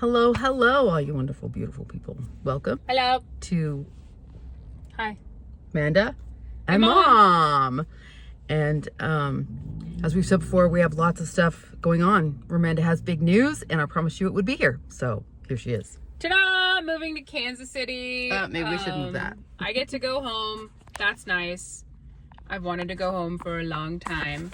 Hello, hello, all you wonderful, beautiful people. Welcome Hello. to Hi. Manda and Mom. And as we've said before, we have lots of stuff going on. Manda has big news, and I promised you it would be here. So here she is. Ta-da! Moving to Kansas City. Maybe we should move that. I get to go home. That's nice. I've wanted to go home for a long time.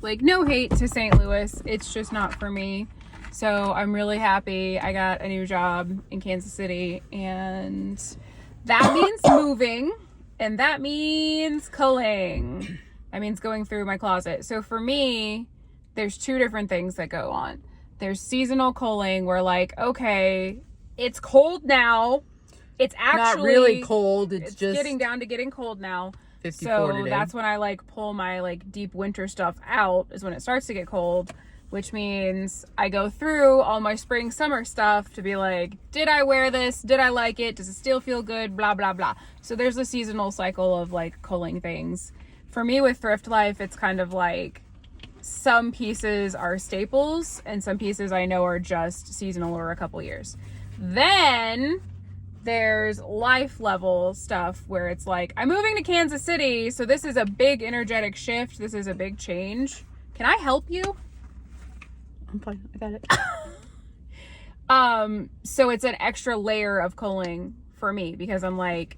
Like, no hate to St. Louis. It's just not for me. So I'm really happy I got a new job in Kansas City. And that means moving. And that means culling. That means going through my closet. So for me, there's two different things that go on. There's seasonal culling where, like, okay, it's cold now. It's actually not really cold. It's just getting down to getting cold now. 54 so today. That's when I like pull my like deep winter stuff out, is when it starts to get cold, which means I go through all my spring summer stuff to be like, did I wear this? Did I like it? Does it still feel good? Blah, blah, blah. So there's a seasonal cycle of like culling things. For me with Thrift Life, it's kind of like some pieces are staples and some pieces I know are just seasonal or a couple years. Then there's life level stuff where it's like, I'm moving to Kansas City, so this is a big energetic shift. This is a big change. Can I help you? I'm fine. I got it. So it's an extra layer of culling for me because I'm like,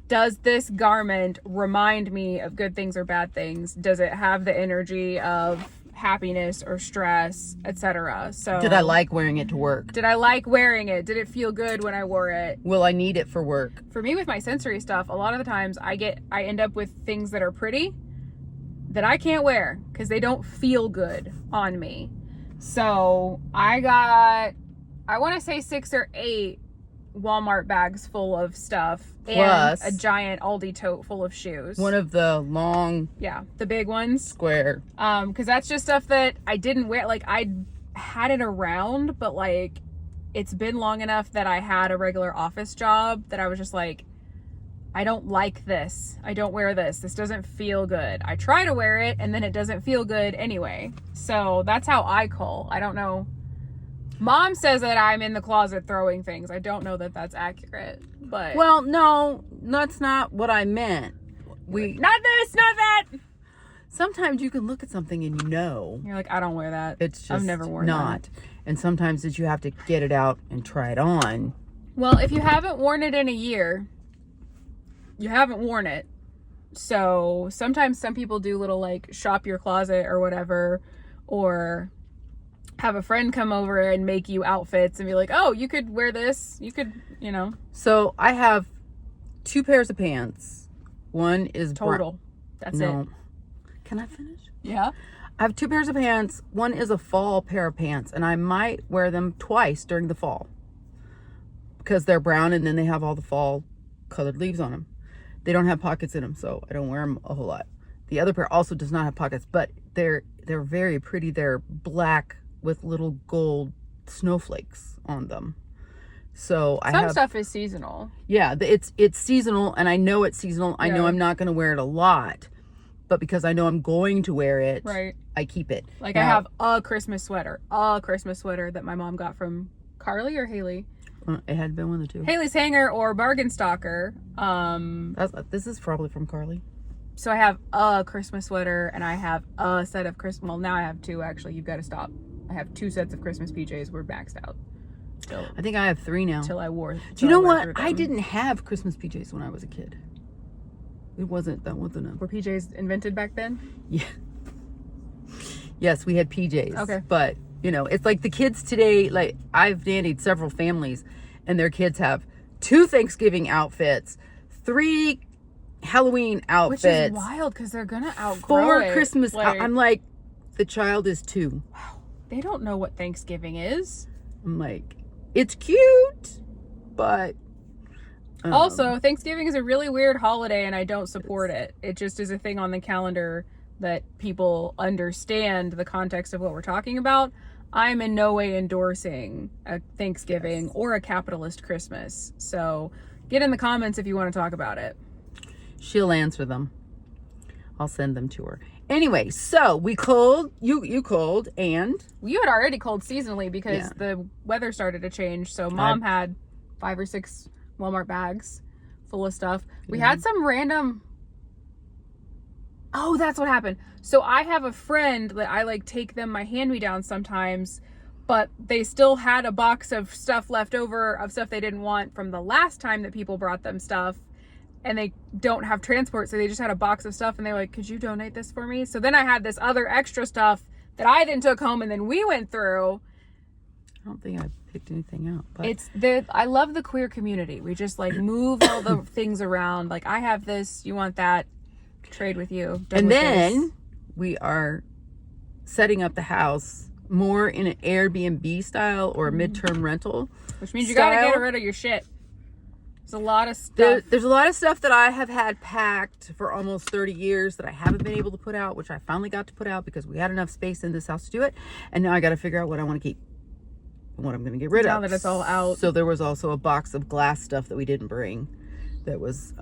does this garment remind me of good things or bad things? Does it have the energy of happiness or stress, etc.? So Did I like wearing it to work? Did I like wearing it? Did it feel good when I wore it? Will I need it for work? For me with my sensory stuff, a lot of the times I end up with things that are pretty that I can't wear because they don't feel good on me. So I got, I want to say 6 or 8 Walmart bags full of stuff. Plus and a giant Aldi tote full of shoes. One of the long, yeah, the big ones. Square. Because that's just stuff that I didn't wear. Like, I had it around, but like, it's been long enough that I had a regular office job that I was just like, I don't like this. I don't wear this. This doesn't feel good. I try to wear it and then it doesn't feel good anyway. So that's how I cull. I don't know. Mom says that I'm in the closet throwing things. I don't know that that's accurate, but... Well, no, that's not what I meant. Not this, not that! Sometimes you can look at something and you know. You're like, I don't wear that. It's just I've never worn not. that. And sometimes that you have to get it out and try it on. Well, if you haven't worn it in a year, you haven't worn it. So sometimes some people do little like shop your closet or whatever, or have a friend come over and make you outfits and be like, oh, you could wear this. You could, you know. So I have 2 pairs of pants. One is total. That's it. Can I finish? Yeah. I have 2 pairs of pants. One is a fall pair of pants, and I might wear them twice during the fall because they're brown and then they have all the fall colored leaves on them. They don't have pockets in them, so I don't wear them a whole lot. The other pair also does not have pockets, but they're very pretty. They're black with little gold snowflakes on them. So some stuff is seasonal. Yeah, it's seasonal, and I know it's seasonal. I know I'm not going to wear it a lot, but because I know I'm going to wear it, right, I keep it. Like now, I have a Christmas sweater that my mom got from Carly or Haley. It had been one of the two. Haley's Hanger or Bargain Stalker. This is probably from Carly. So I have a Christmas sweater and I have a set of Christmas. Well, now I have 2 actually. You've got to stop. I have 2 sets of Christmas PJs. We're maxed out. So, I think I have 3 now. Till I wore. Do you know what? I didn't have Christmas PJs when I was a kid. That wasn't a... Were PJs invented back then? Yeah. Yes, we had PJs. Okay. But, you know, it's like the kids today, like I've nannied several families and their kids have 2 Thanksgiving outfits, 3 Halloween outfits. Which is wild because they're going to outgrow 4 Christmas. I'm like, the child is 2. Wow. They don't know what Thanksgiving is. I'm like, it's cute, but... Also, Thanksgiving is a really weird holiday and I don't support it. It just is a thing on the calendar that people understand the context of what we're talking about. I'm in no way endorsing a Thanksgiving or a capitalist Christmas. So get in the comments if you want to talk about it. She'll answer them. I'll send them to her. Anyway, so we culled, you culled, and You had already culled seasonally because Yeah. the weather started to change. So Mom had 5 or 6 Walmart bags full of stuff. We had some random. Oh, that's what happened. So I have a friend that I like take them my hand-me-downs sometimes, but they still had a box of stuff left over of stuff they didn't want from the last time that people brought them stuff, and they don't have transport, so they just had a box of stuff, and they were like, could you donate this for me? So then I had this other extra stuff that I then took home, and then we went through. I don't think I picked anything out. But I love the queer community. We just like move all the things around. Like, I have this, you want that, trade with you. And then we are setting up the house more in an Airbnb style or a midterm rental. Which means you gotta get rid of your shit. There's a lot of stuff. There's a lot of stuff that I have had packed for almost 30 years that I haven't been able to put out, which I finally got to put out because we had enough space in this house to do it. And now I got to figure out what I want to keep and what I'm going to get rid of. Now that it's all out. So there was also a box of glass stuff that we didn't bring that was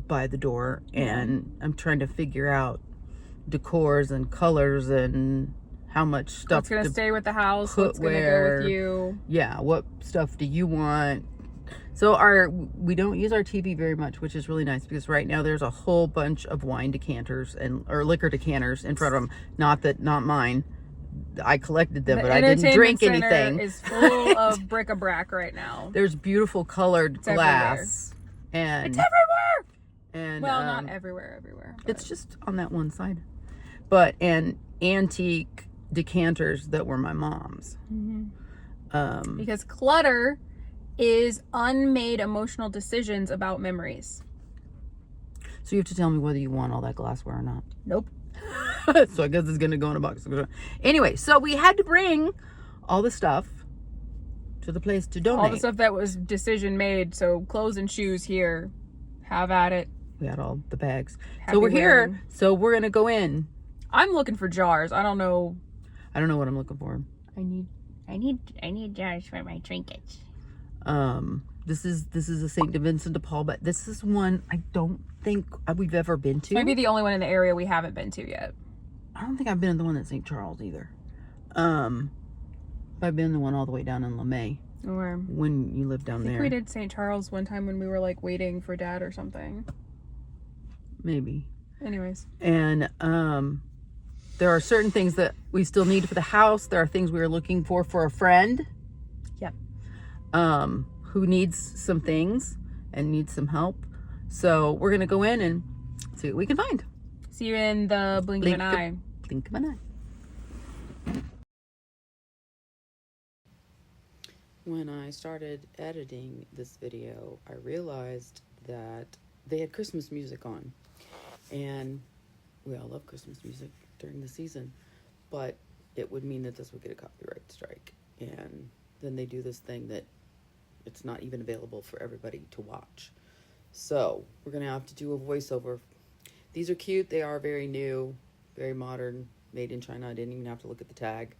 by the door. And I'm trying to figure out decors and colors and how much stuff What's gonna stay with the house, put what's gonna where. go with you. Yeah, what stuff do you want? So we don't use our TV very much, which is really nice because right now there's a whole bunch of wine decanters or liquor decanters in front of them. Not mine. I collected them, but I didn't drink anything. Is full of bric-a-brac right now. There's beautiful colored glass, and It's everywhere. And well, not everywhere. But it's just on that one side. And antique decanters that were my mom's. because clutter is unmade emotional decisions about memories. So you have to tell me whether you want all that glassware or not. Nope. So I guess it's going to go in a box. Anyway, so we had to bring all the stuff to the place to donate. All the stuff that was decision made. So clothes and shoes here. Have at it. We had all the bags. Happy So we're wearing. here. So we're going to go in. I'm looking for jars. I don't know what I'm looking for. I need jars for my trinkets. This is a St. Vincent De Paul, but this is one I don't think we've ever been to. Maybe the only one in the area we haven't been to yet. I don't think I've been in the one at St. Charles either. I've been in the one all the way down in LeMay. Or When you lived down I think there. we did St. Charles one time when we were like waiting for Dad or something. Maybe. Anyways. And there are certain things that we still need for the house. There are things we are looking for a friend. Yep. Who needs some things and needs some help. So we're going to go in and see what we can find. See you in the blink of an eye. Blink of an eye. When I started editing this video, I realized that they had Christmas music on. And we all love Christmas music during the season. But it would mean that this would get a copyright strike. And then they do this thing that it's not even available for everybody to watch. So we're going to have to do a voiceover. These are cute. They are very new, very modern, made in China. I didn't even have to look at the tag.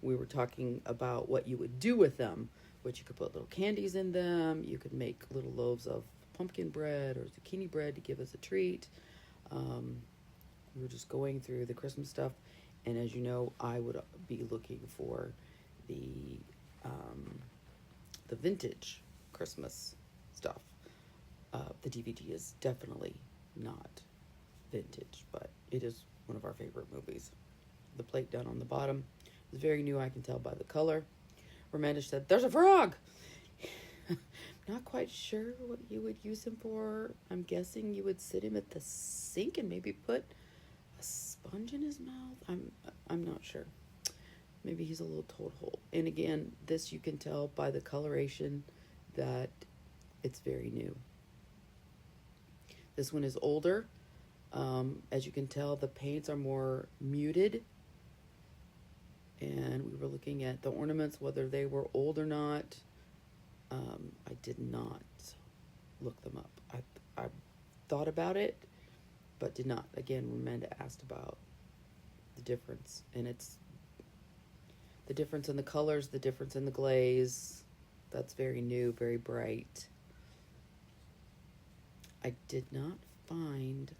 We were talking about what you would do with them, which you could put little candies in them. You could make little loaves of pumpkin bread or zucchini bread to give as a treat. We were just going through the Christmas stuff. And as you know, I would be looking for the vintage Christmas stuff. The DVD is definitely not vintage, but it is one of our favorite movies. The plate down on the bottom is very new, I can tell by the color. Romandish said, "There's a frog!" Not quite sure what you would use him for. I'm guessing you would sit him at the sink and maybe put a sponge in his mouth. I'm not sure. Maybe he's a little toad hole. And again, this you can tell by the coloration that it's very new. This one is older. As you can tell, the paints are more muted. And we were looking at the ornaments, whether they were old or not. I did not look them up. I thought about it, but did not. Again, when Manda asked about the difference, and it's the difference in the colors, the difference in the glaze. That's very new, very bright. I did not find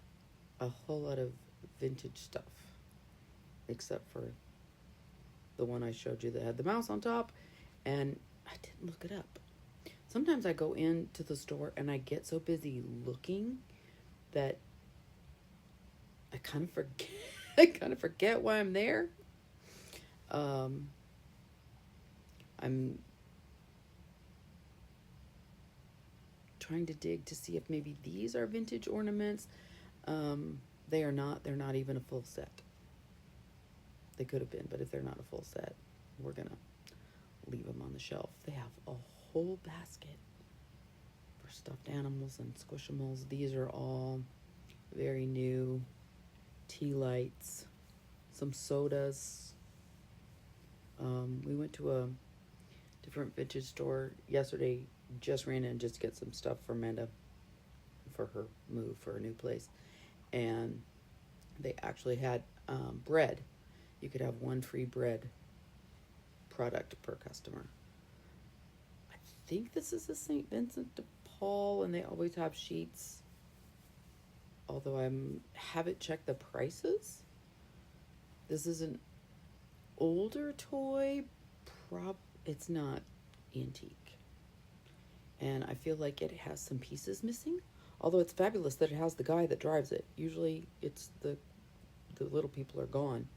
a whole lot of vintage stuff. except for the one I showed you that had the mouse on top, and I didn't look it up. Sometimes I go into the store and I get so busy looking that I kind of forget. I kind of forget why I'm there. I'm trying to dig to see if maybe these are vintage ornaments. They are not. They're not even a full set. They could have been, but if they're not a full set, we're gonna leave them on the shelf. They have a whole basket for stuffed animals and squishimals. These are all very new. Tea lights, some sodas. We went to a different vintage store yesterday. Just ran in just to get some stuff for Manda for her move for a new place, and they actually had bread. You could have one free bread product per customer. I think this is a St. Vincent De Paul, and they always have sheets. Although I haven't checked the prices. This is an older toy. It's not antique. And I feel like it has some pieces missing. Although it's fabulous that it has the guy that drives it. Usually it's the little people are gone.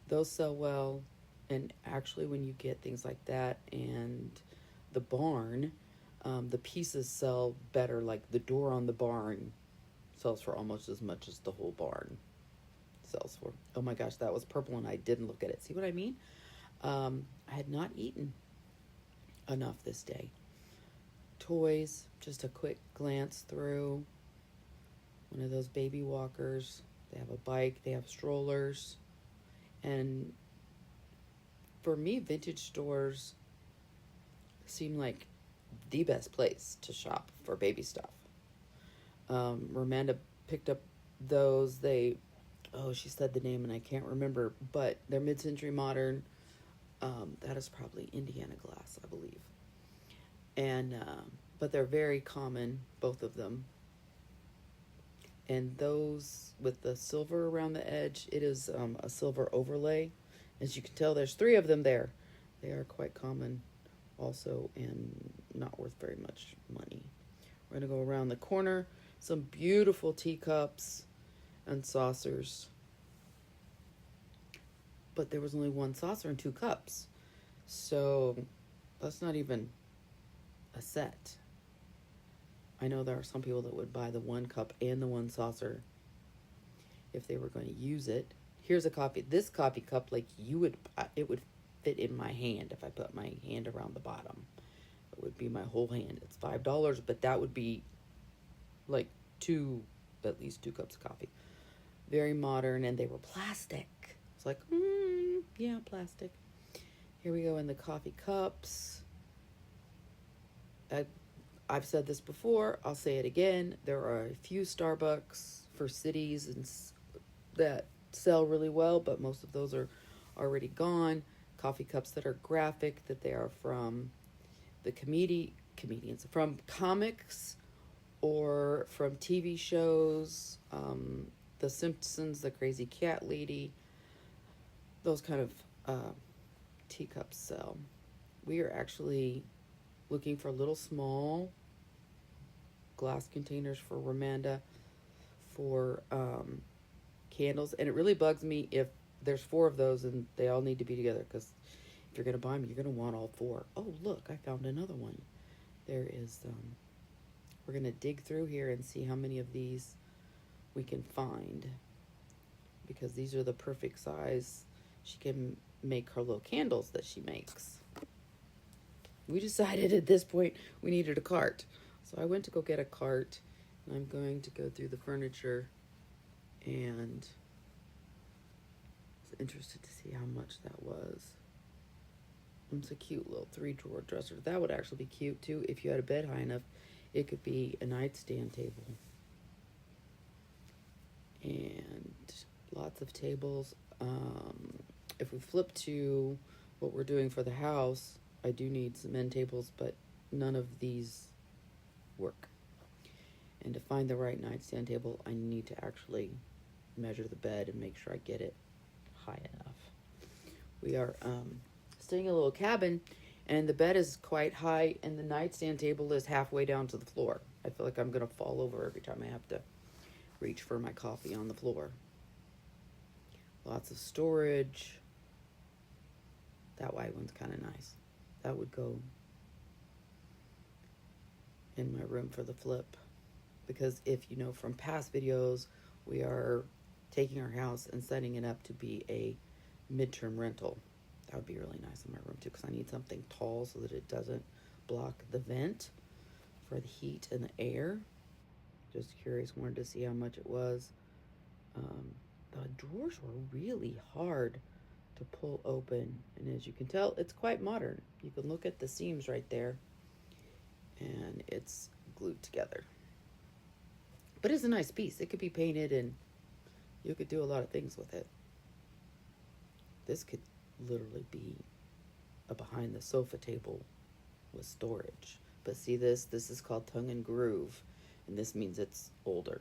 Those sell well. And actually when you get things like that and the barn, the pieces sell better. Like the door on the barn sells for almost as much as the whole barn sells for. Oh my gosh, that was purple and I didn't look at it. See what I mean? I had not eaten enough this day. Toys, just a quick glance through. One of those baby walkers. They have a bike, they have strollers. And for me, vintage stores seem like the best place to shop for baby stuff. Manda picked up those. She said the name and I can't remember, but they're mid-century modern. That is probably Indiana glass, I believe. And, but they're very common, both of them. And those with the silver around the edge, it is a silver overlay. As you can tell, there's 3 of them there. They are quite common also and not worth very much money. We're going to go around the corner. Some beautiful teacups and saucers. But there was only 1 saucer and 2 cups. So that's not even a set. I know there are some people that would buy the 1 cup and the 1 saucer if they were going to use it. Here's a coffee. This coffee cup, like it would fit in my hand if I put my hand around the bottom. It would be my whole hand. It's $5, but that would be like at least 2 cups of coffee. Very modern, and they were plastic. It's like, yeah, plastic. Here we go in the coffee cups. I've said this before. I'll say it again. There are a few Starbucks for cities and that sell really well, but most of those are already gone. Coffee cups that are graphic, that they are from the comedians, from comics or from TV shows, The Simpsons, The Crazy Cat Lady, those kind of teacups sell. We are actually looking for little small glass containers for Manda for candles. And it really bugs me if there's 4 of those and they all need to be together, because if you're going to buy them, you're going to want all 4. Oh, look, I found another one. There is, we're going to dig through here and see how many of these we can find, because these are the perfect size. She can make her little candles that she makes. We decided at this point we needed a cart. So I went to go get a cart, and I'm going to go through the furniture, and I was interested to see how much that was. It's a cute little 3-drawer dresser. That would actually be cute too if you had a bed high enough. It could be a nightstand table. And lots of tables. If we flip to what we're doing for the house, I do need some end tables, but none of these work. And to find the right nightstand table, I need to actually measure the bed and make sure I get it high enough. We are staying in a little cabin, and the bed is quite high, and the nightstand table is halfway down to the floor. I feel like I'm going to fall over every time I have to reach for my coffee on the floor. Lots of storage. That white one's kind of nice. That would go in my room for the flip. Because if you know from past videos, we are taking our house and setting it up to be a midterm rental. That would be really nice in my room too, because I need something tall so that it doesn't block the vent for the heat and the air. Just curious, wanted to see how much it was. The drawers were really hard to pull open, and as you can tell, it's quite modern. You can look at the seams right there, and it's glued together. But it's a nice piece. It could be painted, and you could do a lot of things with it. This could literally be a behind the sofa table with storage. But see this is called tongue and groove, and this means it's older.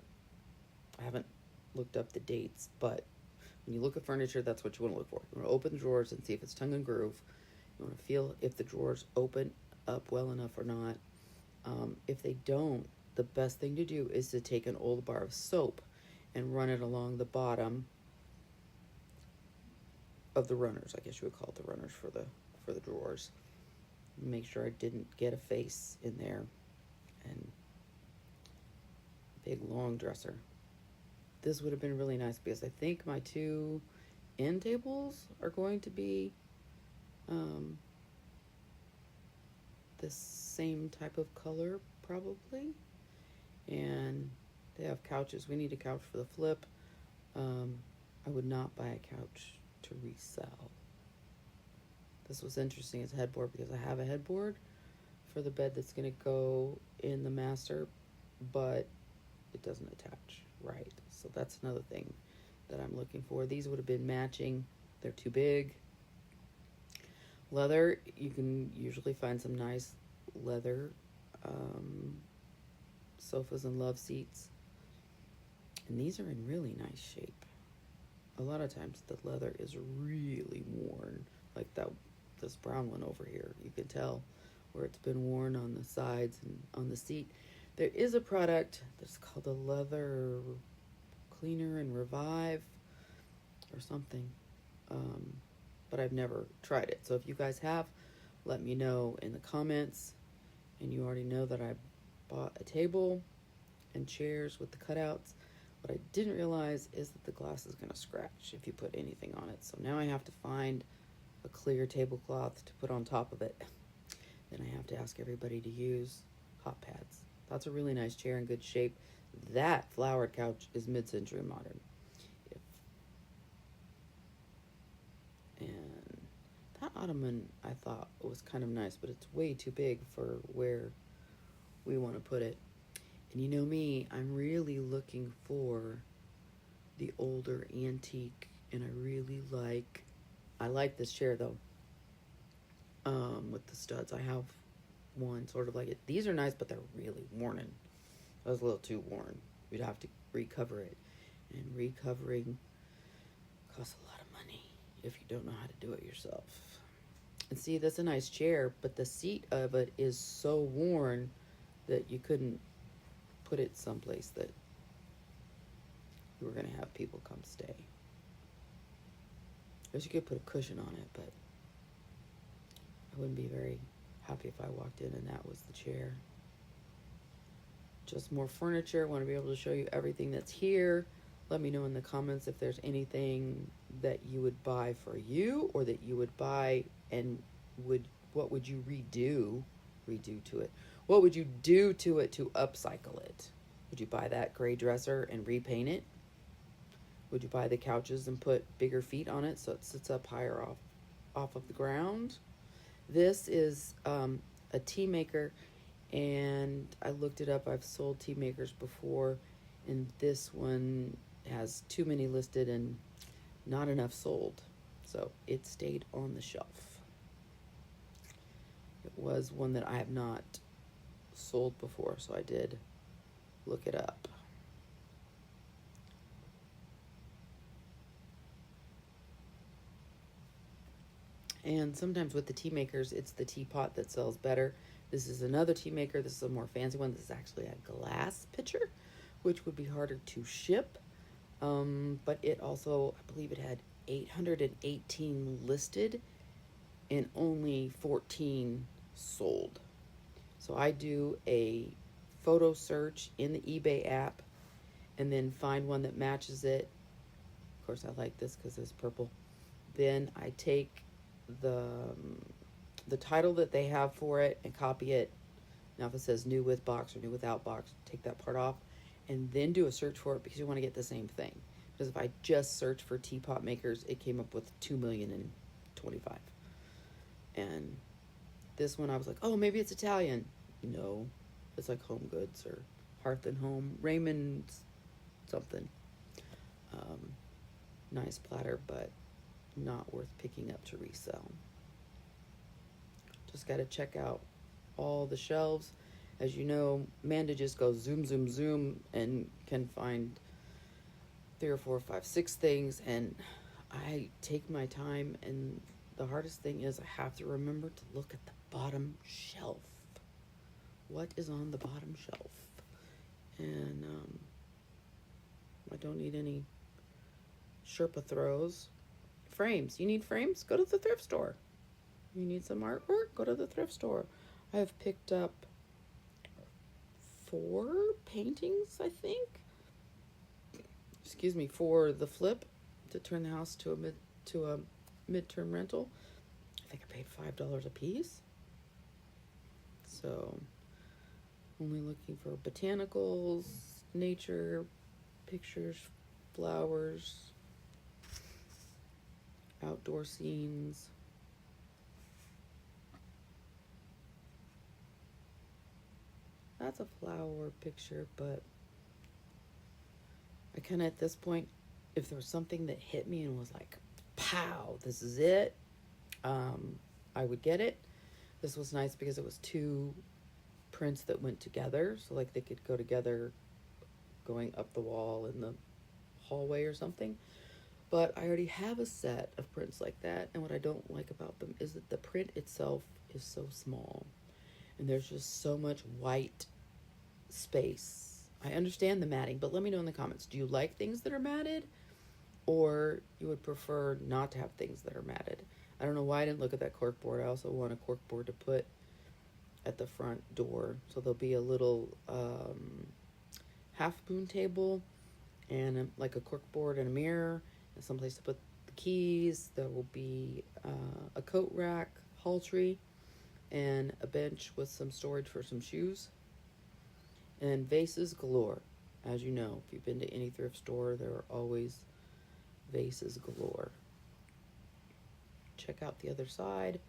I haven't looked up the dates, but when you look at furniture, that's what you want to look for. You want to open the drawers and see if it's tongue and groove. You want to feel if the drawers open up well enough or not. If they don't, the best thing to do is to take an old bar of soap and run it along the bottom of the runners. I guess you would call it the runners for the drawers. Make sure I didn't get a face in there. And big long dresser. This would have been really nice because I think my two end tables are going to be the same type of color probably. And they have couches. We need a couch for the flip. I would not buy a couch to resell. This was interesting as a headboard because I have a headboard for the bed that's going to go in the master, but it doesn't attach right. So that's another thing that I'm looking for. These would have been matching. They're too big. Leather, you can usually find some nice leather sofas and love seats. And these are in really nice shape. A lot of times the leather is really worn, like this brown one over here. You can tell where it's been worn on the sides and on the seat. There is a product that's called a leather cleaner and revive or something, but I've never tried it. So if you guys have, let me know in the comments. And you already know that I bought a table and chairs with the cutouts. What I didn't realize is that the glass is going to scratch if you put anything on it. So now I have to find a clear tablecloth to put on top of it. Then I have to ask everybody to use hot pads. That's a really nice chair in good shape. That flowered couch is mid-century modern. And that ottoman I thought was kind of nice, but it's way too big for where we want to put it. And you know me, I'm really looking for the older antique, and I like this chair though, with the studs. I have one sort of like it. These are nice, but they're really worn. That was a little too worn. You'd have to recover it, and recovering costs a lot of money if you don't know how to do it yourself. And see, that's a nice chair, but the seat of it is so worn that you couldn't put it someplace that you were going to have people come stay. I guess you could put a cushion on it, but I wouldn't be very happy if I walked in and that was the chair. Just more furniture. I want to be able to show you everything that's here. Let me know in the comments if there's anything that you would buy for you, or that you would buy and what would you redo to it? What would you do to it to upcycle it? Would you buy that gray dresser and repaint it? Would you buy the couches and put bigger feet on it so it sits up higher off of the ground? This is a tea maker, and I looked it up. I've sold tea makers before, and this one has too many listed and not enough sold. So it stayed on the shelf. It was one that I have not sold before, so I did look it up. And sometimes with the tea makers, it's the teapot that sells better. This is another tea maker. This is a more fancy one. This is actually a glass pitcher, which would be harder to ship. But it also, I believe it had 818 listed and only 14 sold. So I do a photo search in the eBay app and then find one that matches it. Of course, I like this because it's purple. Then I take the title that they have for it and copy it. Now if it says new with box or new without box, take that part off and then do a search for it, because you want to get the same thing. Because if I just searched for teapot makers, it came up with 2,025,000. And this one I was like, oh, maybe it's Italian. No, it's like Home Goods or Hearth and Home, Raymond something. Nice platter, but not worth picking up to resell. Just got to check out all the shelves. As you know, Manda just goes zoom, zoom, zoom and can find 3 or 4 or 5, 6 things. And I take my time, and the hardest thing is I have to remember to look at the bottom shelf. What is on the bottom shelf? And I don't need any Sherpa throws. Frames. You need frames? Go to the thrift store. You need some artwork? Go to the thrift store. I have picked up 4 paintings, I think. Excuse me, for the flip to turn the house to a midterm rental. I think I paid $5 a piece. So, only looking for botanicals, nature, pictures, flowers, outdoor scenes. That's a flower picture, but I kind of, at this point, if there was something that hit me and was like, pow, this is it, I would get it. This was nice because it was 2 prints that went together, so like they could go together going up the wall in the hallway or something. But I already have a set of prints like that, and what I don't like about them is that the print itself is so small, and there's just so much white space. I understand the matting, but let me know in the comments, do you like things that are matted, or you would prefer not to have things that are matted? I don't know why I didn't look at that cork board. I also want a cork board to put at the front door, so there'll be a little half moon table and like a cork board and a mirror and someplace to put the keys. There will be a coat rack, halltree, and a bench with some storage for some shoes, and vases galore. As you know, if you've been to any thrift store, there are always vases galore. Check out the other side.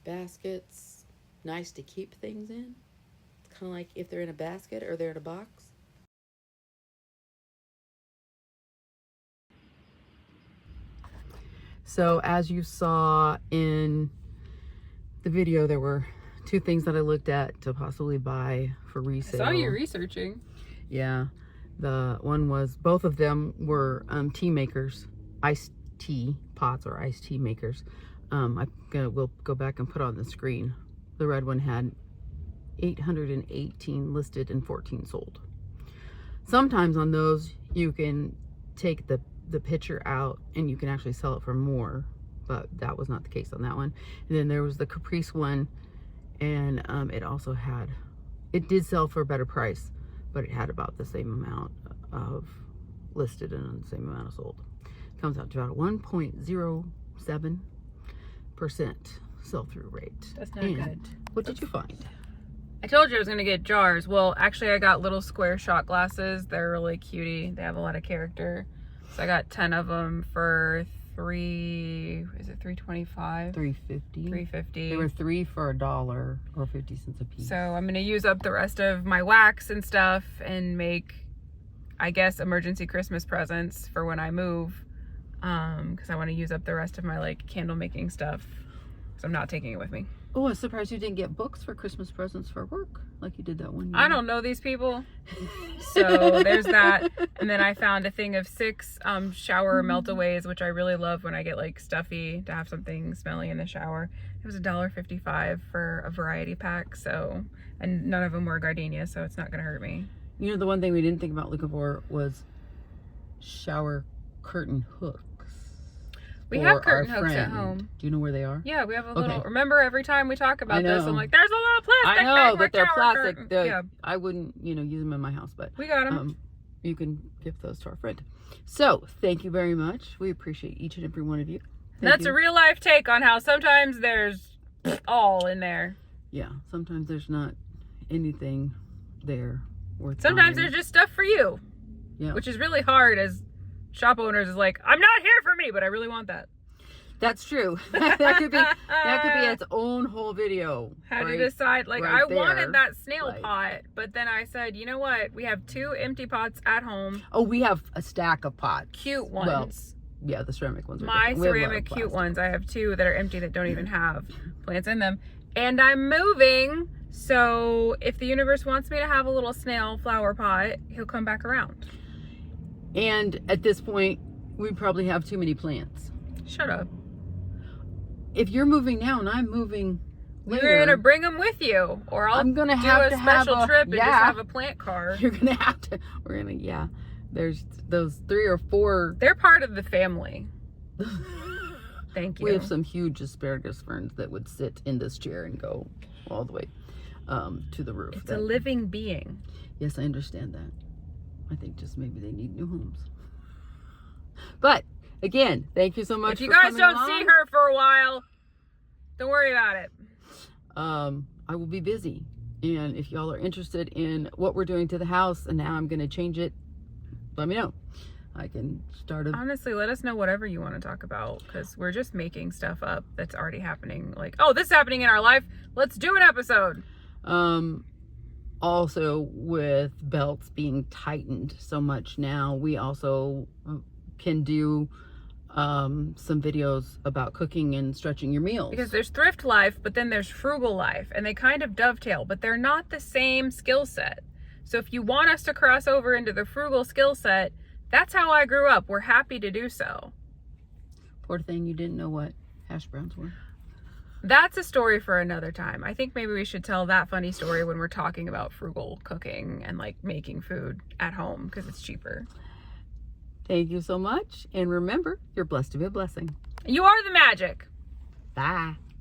Baskets, nice to keep things in. It's kind of like if they're in a basket or they're in a box. So as you saw in the video, there were 2 things that I looked at to possibly buy for resale. I saw you researching. Yeah. The one was, both of them were tea makers, iced tea pots or iced tea makers. We'll go back and put on the screen. The red one had 818 listed and 14 sold. Sometimes on those you can take the pitcher out and you can actually sell it for more, but that was not the case on that one. And then there was the Caprice one, and it did sell for a better price, but it had about the same amount of listed and the same amount of sold. Comes out to about 1.07% sell-through rate. That's not good. What did you find? I told you I was going to get jars. Well, actually I got little square shot glasses. They're really cutie. They have a lot of character. So I got 10 of them for $3.25? $3.50. They were 3 for $1 or 50 cents a piece. So I'm going to use up the rest of my wax and stuff and make, I guess, emergency Christmas presents for when I move. Because I want to use up the rest of my like candle making stuff So I'm not taking it with me. Oh, I'm surprised you didn't get books for Christmas presents for work like you did that one year. I don't know these people. So there's that. And then I found a thing of 6 shower meltaways, which I really love when I get like stuffy to have something smelly in the shower. It was $1.55 for a variety pack. So, and none of them were gardenia, so it's not going to hurt me. You know, the one thing we didn't think about looking for was shower curtain hooks. We have curtain hooks at home. Do you know where they are? Yeah, we have a little. Remember, every time we talk about this, I'm like, "There's a little I plastic." know, bag but they're shower plastic. curtain." Yeah, I wouldn't, use them in my house, but we got them. You can give those to our friend. So, thank you very much. We appreciate each and every one of you. That's a real life take on how sometimes there's all in there. Yeah, sometimes there's not anything there worth Sometimes buying. there's just stuff for you. Yeah. Which is really hard as shop owners. Is like, I'm not here for me, but I really want that. That's true. that could be its own whole video. Had to decide. Like, right I wanted there. that snail pot, but then I said, you know what? We have 2 empty pots at home. Oh, we have a stack of pots. Cute ones. Well, yeah, the ceramic ones. My ceramic cute ones. I have 2 that are empty that don't even have plants in them. And I'm moving, so if the universe wants me to have a little snail flower pot, he'll come back around. And at this point, we probably have too many plants. Shut up. If you're moving now and I'm moving later, You're gonna bring them with you, or I'm gonna do have a to have special a- trip and yeah. just have a plant car. You're gonna have to. We're gonna. Yeah. There's those 3 or 4. They're part of the family. Thank you. We have some huge asparagus ferns that would sit in this chair and go all the way to the roof. It's a living being. Yes, I understand that. I think just maybe they need new homes. But again, thank you so much. If you for guys coming don't along. see her for a while, don't worry about it. I will be busy, and if y'all are interested in what we're doing to the house, and now I'm going to change it, let me know. I can start a. Honestly, let us know whatever you want to talk about, because we're just making stuff up that's already happening. Like, oh, this is happening in our life. Let's do an episode. Also, with belts being tightened so much now, we also can do some videos about cooking and stretching your meals. Because there's thrift life, but then there's frugal life, and they kind of dovetail, but they're not the same skill set. So if you want us to cross over into the frugal skill set, that's how I grew up. We're happy to do so. Poor thing, you didn't know what hash browns were. That's a story for another time. I think maybe we should tell that funny story when we're talking about frugal cooking and like making food at home, because it's cheaper. Thank you so much. And remember, you're blessed to be a blessing. You are the magic. Bye.